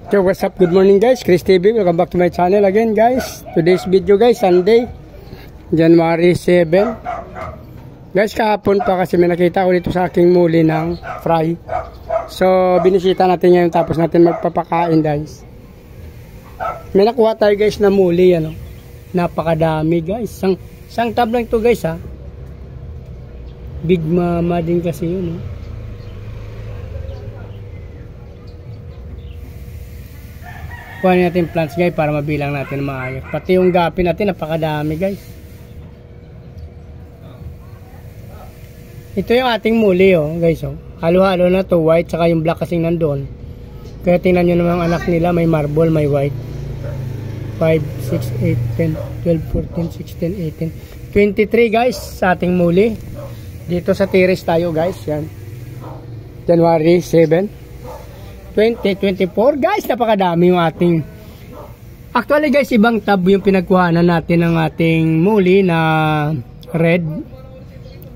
So what's up, good morning guys, Chris TV, welcome back to my channel again guys. Today's video guys, Sunday, January 7. Guys, kahapon pa kasi may nakita ko dito sa aking muli ng fry. So binisita natin ngayon tapos natin magpapakain guys. May nakuha tayo guys na muli, ano, napakadami guys. Isang tab lang to guys ha. Big Mama din kasi yun, no? Kuhanin natin plants guys para mabilang natin maayos. Pati yung gapi natin napakadami guys. Ito yung ating muli oh guys oh. Halo-halo na to, white saka yung black kasing nandoon. Kaya tingnan nyo naman ang anak nila, may marble, may white. 5, 6, 8, 10, 12, 14, 16, 18, 23 guys sa ating muli. Dito sa terrace tayo guys, yan. January 7. 2024 guys, napakadami yung ating. Actually guys, ibang tab yung pinagkuhanan natin ng ating muli na red.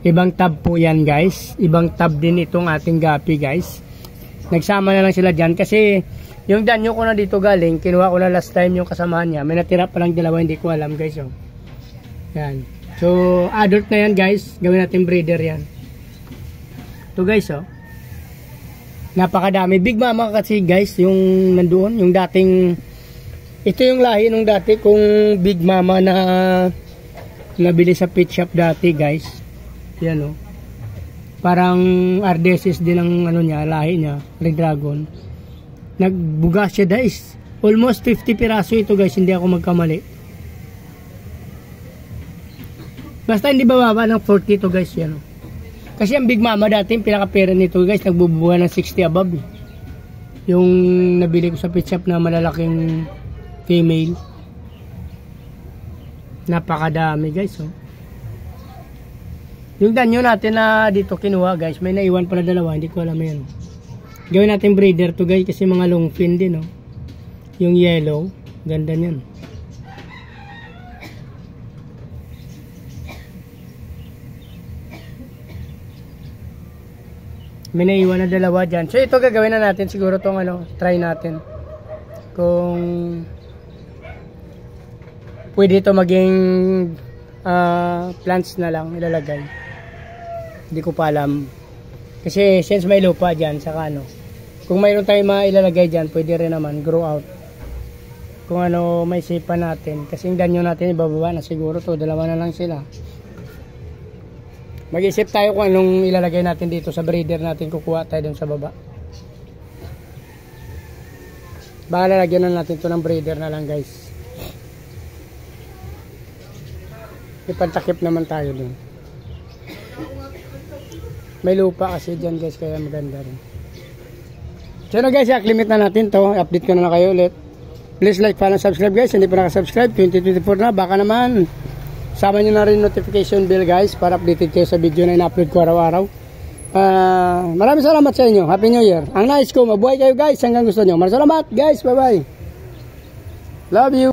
Ibang tab po yan guys. Ibang tab din itong ating gapi guys. Nagsama na lang sila dyan kasi yung danyo ko na dito galing, kinuha ko na last time yung kasamahan niya. May natira pa lang dalawa, hindi ko alam guys oh. Yan. So adult na yan guys. Gawin natin breeder yan. Ito guys oh. Napakadami. Big Mama kasi guys yung nandoon, yung dating, ito yung lahi nung dati kung Big Mama na nabili sa pet shop dati guys. Yan o. Parang Ardesis din ang ano niya, lahi niya, Red Dragon. Nagbuga siya guys. Almost 50 piraso ito guys, hindi ako magkamali. Basta hindi bababa ng 40 ito guys, yan o. Kasi ang Big Mama dati, yung pinaka-pera nito guys, nagbubuha ng 60 above. Yung nabili ko sa pet shop na malalaking female. Napakadami guys. Oh. Yung danyo natin na dito kinuha guys, may naiwan pala dalawa, hindi ko alam yan. Gawin natin breeder to guys kasi mga long fin din. Oh. Yung yellow, ganda niyan. May naiwan na dalawa dyan. So ito gagawin na natin siguro tong ano, try natin. Kung pwede ito maging plants na lang ilalagay. Hindi ko pa alam. Kasi since may lupa dyan, saka ano. Kung mayroon tayong mailalagay dyan, pwede rin naman grow out. Kung ano may sipan natin. Kasi yung danyo natin ibababa na siguro to. Dalawa na lang sila. Mag-isip tayo kung anong ilalagay natin dito sa breeder natin. Kukuha tayo dun sa baba. Baka lalagyan na natin ito ng breeder na lang guys. Ipantakip naman tayo dun. May lupa kasi dyan guys, kaya maganda rin. So na guys, i-limit na natin to. Update ko na kayo ulit. Please like, follow, subscribe guys. Hindi pa nakasubscribe, 2024 na. Baka naman sama nyo na rin notification bell guys para updated kayo sa video na ina-upload ko araw-araw. Maraming salamat sa inyo. Happy New Year. Ang nice ko, mabuhay kayo guys hanggang gusto nyo. Maraming salamat guys. Bye bye. Love you.